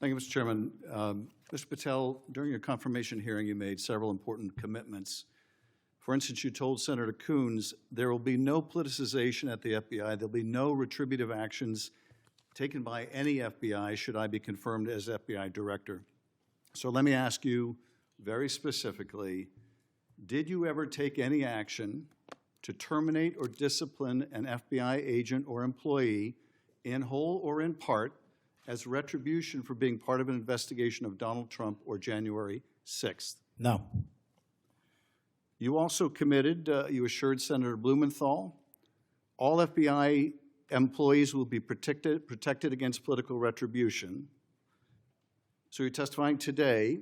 Thank you, Mr. Chairman. Mr. Patel, during your confirmation hearing, you made several important commitments. For instance, you told Senator Coons there will be no politicization at the FBI. There'll be no retributive actions taken by any FBI should I be confirmed as FBI director. So let me ask you very specifically, did you ever take any action to terminate or discipline an FBI agent or employee in whole or in part as retribution for being part of an investigation of Donald Trump or January 6th? No. You also committed, you assured Senator Blumenthal, all FBI employees will be protected against political retribution. So you're testifying today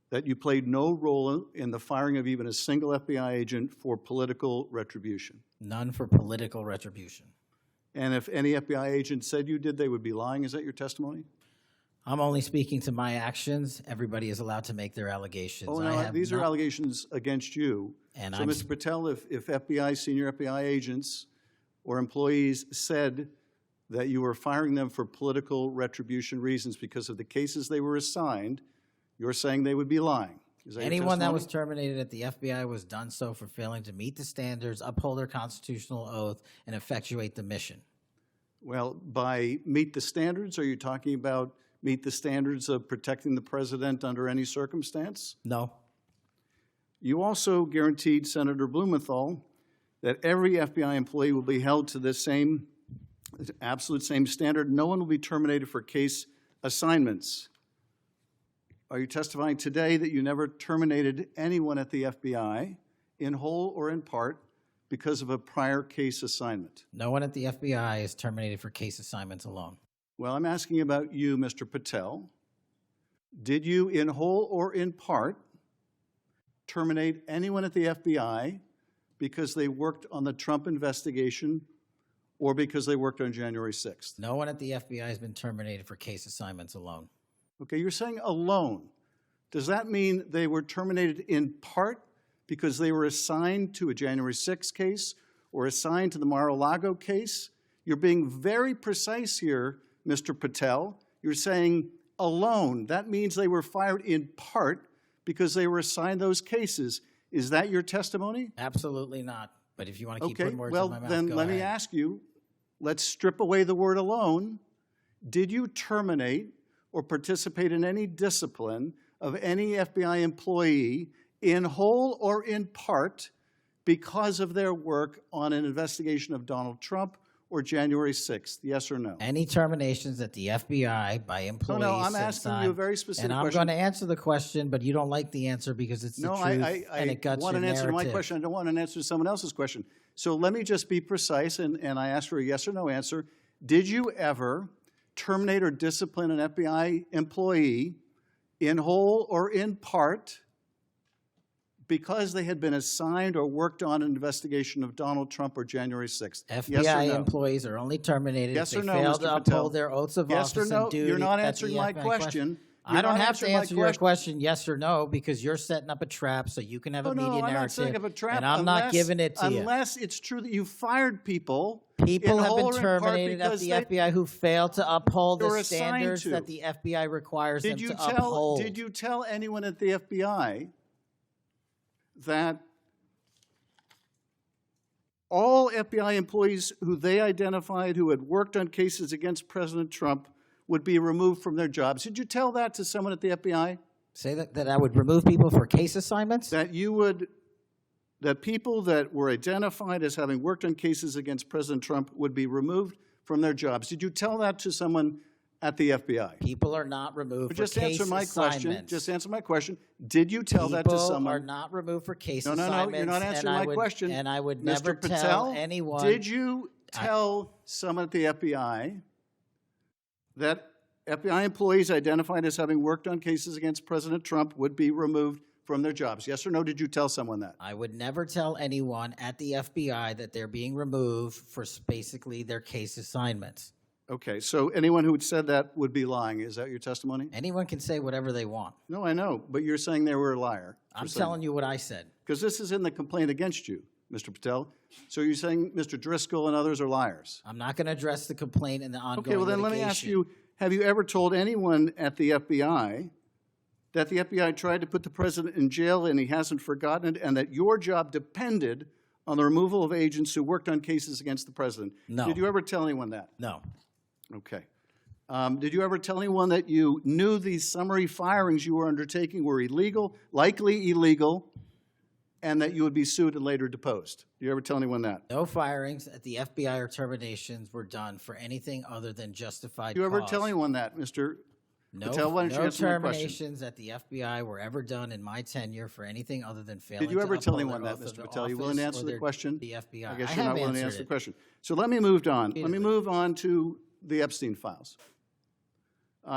that you played no role in the firing of even a single FBI agent for political retribution. None for political retribution. And if any FBI agent said you did, they would be lying. Is that your testimony? I'm only speaking to my actions. Everybody is allowed to make their allegations. Oh, no, these are allegations against you. And so, Mr. Patel, if FBI, senior FBI agents or employees said that you were firing them for political retribution reasons because of the cases they were assigned, you're saying they would be lying. Is that anyone that was terminated at the FBI was done so for failing to meet the standards, uphold their constitutional oath, and effectuate the mission. Well, by meet the standards, are you talking about meet the standards of protecting the president under any circumstance? No. You also guaranteed Senator Blumenthal that every FBI employee will be held to the same, absolute same standard. No one will be terminated for case assignments. Are you testifying today that you never terminated anyone at the FBI in whole or in part because of a prior case assignment? No one at the FBI is terminated for case assignments alone. Well, I'm asking about you, Mr. Patel. Did you, in whole or in part, terminate anyone at the FBI because they worked on the Trump investigation or because they worked on January 6th? No one at the FBI has been terminated for case assignments alone. Okay, you're saying alone. Does that mean they were terminated in part because they were assigned to a January 6th case or assigned to the Mar-a-Lago case? You're being very precise here, Mr. Patel. You're saying alone. That means they were fired in part because they were assigned those cases. Is that your testimony? Absolutely not. But if you want to keep putting words in my mouth, go ahead. Then let me ask you, let's strip away the word alone. Did you terminate or participate in any discipline of any FBI employee in whole or in part because of their work on an investigation of Donald Trump or January 6th? Yes or no? Any terminations at the FBI by employees. No, I'm asking you a very specific question. And I'm going to answer the question, but you don't like the answer because it's the truth and it guts your narrative. I want an answer to my question. I don't want an answer to someone else's question. So let me just be precise, and I ask for a yes or no answer. Did you ever terminate or discipline an FBI employee in whole or in part because they had been assigned or worked on an investigation of Donald Trump or January 6th? FBI employees are only terminated if they fail to uphold their oaths of office and duty. You're not answering my question. I don't have to answer your question yes or no because you're setting up a trap so you can have a media narrative. I'm not setting up a trap. And I'm not giving it to you. Unless it's true that you fired people. People have been terminated at the FBI who failed to uphold the standards that the FBI requires them to uphold. Did you tell anyone at the FBI that all FBI employees who they identified who had worked on cases against President Trump would be removed from their jobs? Did you tell that to someone at the FBI? Say that I would remove people for case assignments? That you would, that people that were identified as having worked on cases against President Trump would be removed from their jobs. Did you tell that to someone at the FBI? People are not removed for case assignments. Just answer my question. Did you tell that to someone? People are not removed for case assignments. No, you're not answering my question. And I would never tell anyone. Did you tell someone at the FBI that FBI employees identified as having worked on cases against President Trump would be removed from their jobs? Yes or no, did you tell someone that? I would never tell anyone at the FBI that they're being removed for basically their case assignments. Okay, so anyone who said that would be lying. Is that your testimony? Anyone can say whatever they want. No, I know, but you're saying they were a liar. I'm telling you what I said. Because this is in the complaint against you, Mr. Patel. So you're saying Mr. Driscoll and others are liars? I'm not going to address the complaint and the ongoing litigation. Okay, well then let me ask you, have you ever told anyone at the FBI that the FBI tried to put the president in jail and he hasn't forgotten it, and that your job depended on the removal of agents who worked on cases against the president? No. Did you ever tell anyone that? No. Okay. Did you ever tell anyone that you knew these summary firings you were undertaking were illegal, likely illegal, and that you would be sued and later deposed? Did you ever tell anyone that? No firings at the FBI or terminations were done for anything other than justified Did you ever cause. tell anyone that, Mr. No, Patel? Why don't you no answer my question? terminations at the FBI were ever done in my tenure for anything other than failing Did you ever to tell uphold anyone their that, oath of Mr. Patel? You willing to office answer or the their- question? The FBI. I guess I you're not have willing to answered answer the it. question. So let me move on. Let me Repeatedly. move on to the Epstein files.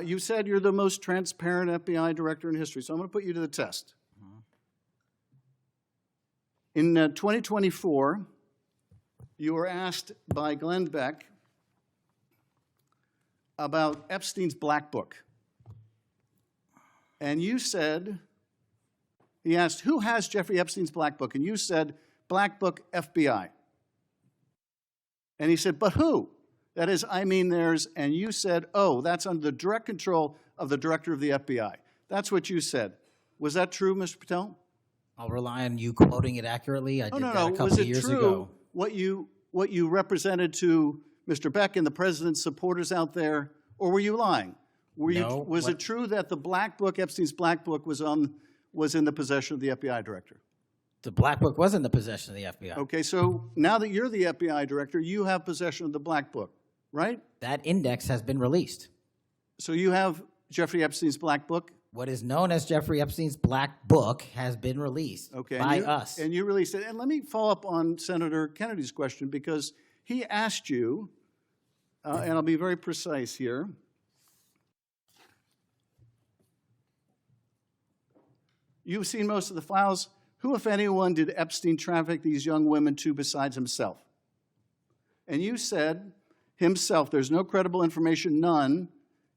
You said you're the most transparent FBI director in history, so I'm going to put you to the test. In 2024, you were asked by Glenn Beck about Epstein's Black Book. And you said, he asked, who has Jeffrey Epstein's Black Book? And you said, Black Book, FBI. And he said, but who? That is, I mean theirs. And you said, oh, that's under the direct control of the director of the FBI. That's what you said. Was that true, Mr. Patel? I'll rely on you quoting it accurately. I did that a couple Was of it years true ago. what you represented to Mr. Beck and the president's supporters out there, or were you lying? No, Was what- it true that the Black Book, Epstein's Black Book, was in the possession of the FBI director? The Black Book was in the possession of the FBI. Okay, so now that you're the FBI director, you have possession of the Black Book, right? That index has been released. So you have Jeffrey Epstein's Black Book? What is known as Jeffrey Epstein's Black Book has been released Okay, by us. And you released it. And let me follow up on Senator Kennedy's question, because he asked you, and I'll be very precise here. You've seen most of the files. Who, if anyone, did Epstein traffic these young women to besides himself? And you said, himself. There's no credible information, none.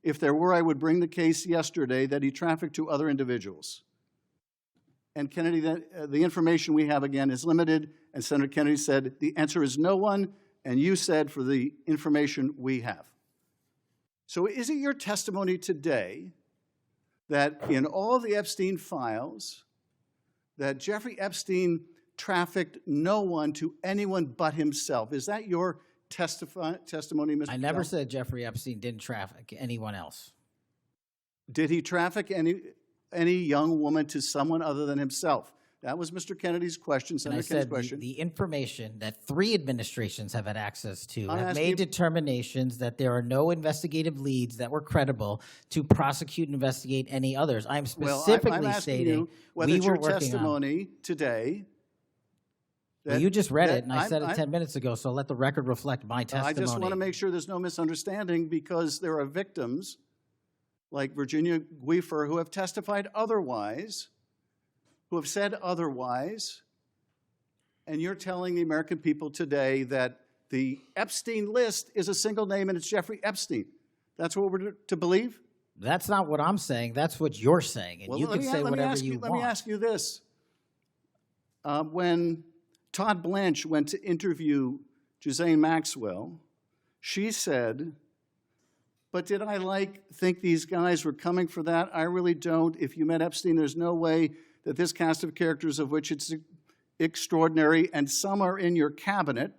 If there were, I would bring the case yesterday that he trafficked to other individuals. And Kennedy, the information we have, again, is limited. And Senator Kennedy said, the answer is no one. And you said, for the information we have. So is it your testimony today that in all the Epstein files, that Jeffrey Epstein trafficked no one to anyone but himself? Is that your testimony, Mr. I never Patel? said Jeffrey Epstein didn't traffic anyone else. Did he traffic any young woman to someone other than himself? That was Mr. Kennedy's question, And I Senator Kennedy's said question. the information that 3 administrations have had access to I'm have asking made you- determinations that there are no investigative leads that were credible to prosecute and investigate any others. I'm Well, specifically I'm asking stating you whether we it's were your working on. testimony today. Well, you just read that it, and I said it 10 minutes ago, so let the record reflect my I testimony. just want to make sure there's no misunderstanding, because there are victims like Virginia Guifer who have testified otherwise, who have said otherwise, and you're telling the American people today that the Epstein list is a single name and it's Jeffrey Epstein. That's what we're to believe? That's not what I'm saying. That's what you're saying, and Well, you let can me- say let me whatever ask you Let want. me ask you this. When Todd Blanche went to interview Ghislaine Maxwell, she said, but did I think these guys were coming for that? I really don't. If you met Epstein, there's no way that this cast of characters, of which it's extraordinary, and some are in your cabinet,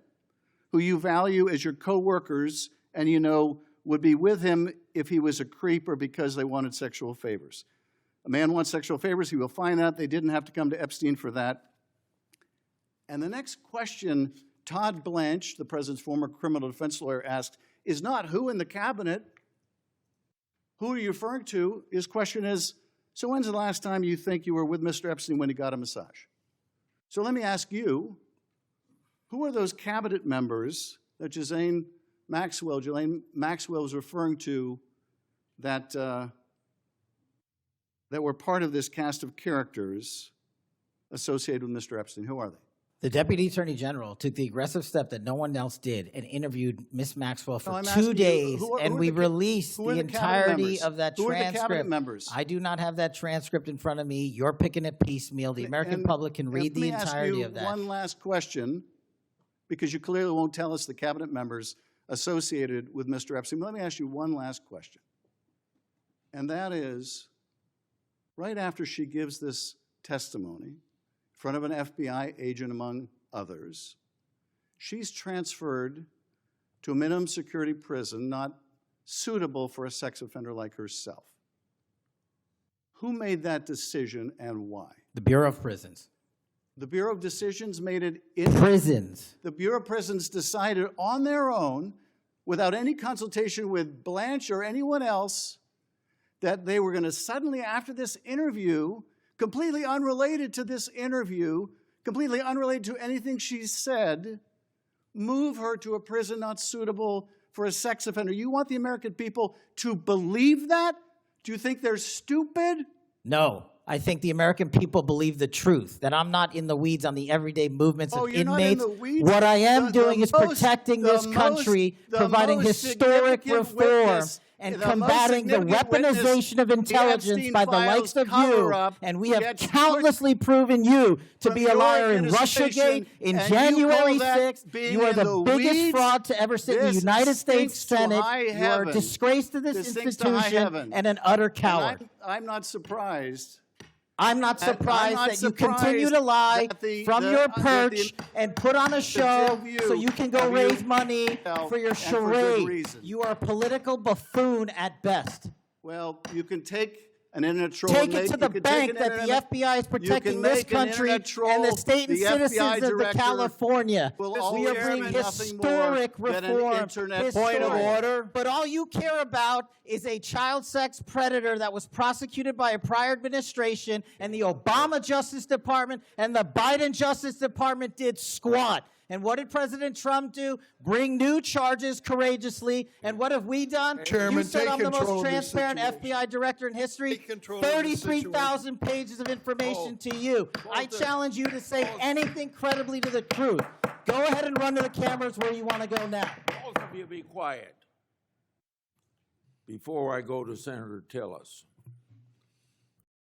who you value as your co-workers, and you know would be with him if he was a creep or because they wanted sexual favors. A man wants sexual favors, he will find out. They didn't have to come to Epstein for that. And the next question Todd Blanche, the president's former criminal defense lawyer, asked is not who in the cabinet, who are you referring to? His question is, so when's the last time you think you were with Mr. Epstein when he got a massage? So let me ask you, who are those cabinet members that Ghislaine Maxwell was referring to that, that were part of this cast of characters associated with Mr. Epstein? Who are they? The Deputy Attorney General took the aggressive step that no one else did and interviewed Ms. Maxwell for No, I'm 2 asking you, days, who are and the we ca- released who are the the cabinet entirety members? of that Who are the transcript. cabinet members? I do not have that transcript in front of me. You're picking it piecemeal. The American And- public can read the entirety of Let me ask you that. one last question, because you clearly won't tell us the cabinet members associated with Mr. Epstein. Let me ask you one last question. And that is, right after she gives this testimony in front of an FBI agent, among others, she's transferred to a minimum security prison not suitable for a sex offender like herself. Who made that decision and why? The Bureau of Prisons. The Bureau of Decisions made it in Prisons. The Bureau of Prisons decided on their own, without any consultation with Blanche or anyone else, that they were going to suddenly, after this interview, completely unrelated to this interview, completely unrelated to anything she said, move her to a prison not suitable for a sex offender. You want the American people to believe that? Do you think they're stupid? No. I think the American people believe the truth, that I'm not in the weeds on the everyday movements of you're not inmates. in the weeds? What I am The doing is most- protecting the this country, most- the providing most historic significant reform, witness, and the most combating the significant witness, weaponization of the intelligence Epstein by the files likes of you. cover-up, And we have gets countlessly proven you to from be a your liar in administration, Russiagate, in and you January call that 6th. being You are in the the biggest weeds? fraud to ever sit in the This United States stinks to Senate. high You are a heaven. disgrace to this This stinks to high institution heaven. and an utter And coward. I'm not surprised. I'm not surprised not that you continue to lie surprised from that your the- perch and put on a show view so you can go of you raise money for your and for good charade. reason. You are a political buffoon at best. Well, you can take an internet troll. Take and it make- to the you can take bank an that the internet- FBI is you protecting can this make an country internet troll, and the state and the citizens FBI of the director California. will We are always bringing be nothing more historic than an reform. internet Point of troll. order. But all you care about is a child sex predator that was prosecuted by a prior administration, and the Obama Justice Department and the Biden Justice Department did squat. And what did President Trump do? Bring new charges courageously. And what have we done? Chairman, You said take I'm the control most of this transparent situation. FBI director in history. Take control of this 33,000 pages of information to you. I challenge you to say anything credibly to the truth. Go ahead and run to the cameras where you want to go now. Both of you be quiet before I go to Senator Tillis.